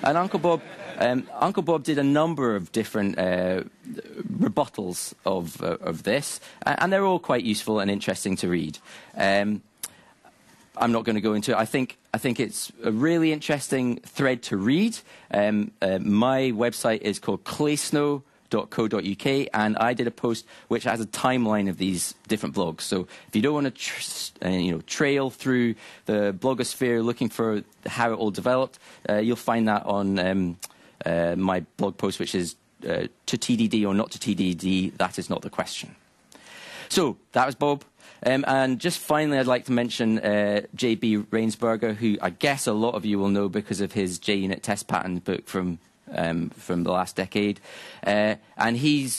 And Uncle Bob did a number of different rebuttals of this, and they're all quite useful and interesting to read. I'm not going to go into it. I think it's a really interesting thread to read. My website is called claysnow.co.uk, and I did a post which has a timeline of these different blogs. So if you don't want to trail through the blogosphere looking for how it all developed, you'll find that on my blog post, which is to TDD or not to TDD, that is not the question. So that was Bob. And just finally, I'd like to mention J.B. Rainsberger, who I guess a lot of you will know because of his JUnit test pattern book from the last decade. And he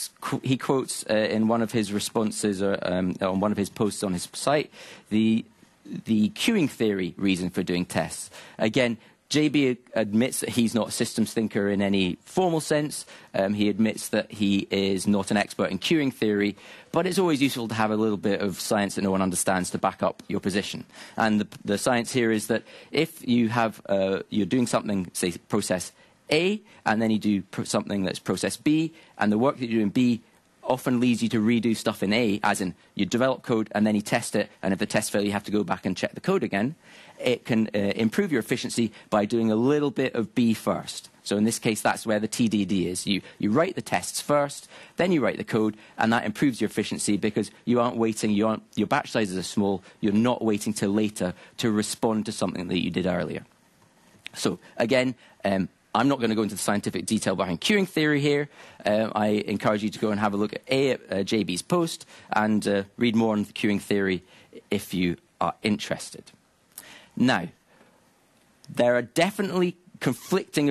quotes in one of his responses on one of his posts on his site the queuing theory reason for doing tests. Again, JB admits that he's not a systems thinker in any formal sense. He admits that he is not an expert in queuing theory, but it's always useful to have a little bit of science that no one understands to back up your position. And the science here is that if you have you're doing something, say process A, and then you do something that's process B, and the work that you do in B often leads you to redo stuff in A, as in you develop code and then you test it, and if the test fails, you have to go back and check the code again. It can improve your efficiency by doing a little bit of B first. So in this case, that's where the TDD is. You write the tests first, then you write the code, and that improves your efficiency because you aren't waiting, your batch sizes are small, you're not waiting till later to respond to something that you did earlier. So again, I'm not going to go into the scientific detail behind queuing theory here. I encourage you to go and have a look at JB's post and read more on the queuing theory if you are interested. Now, there are definitely conflicting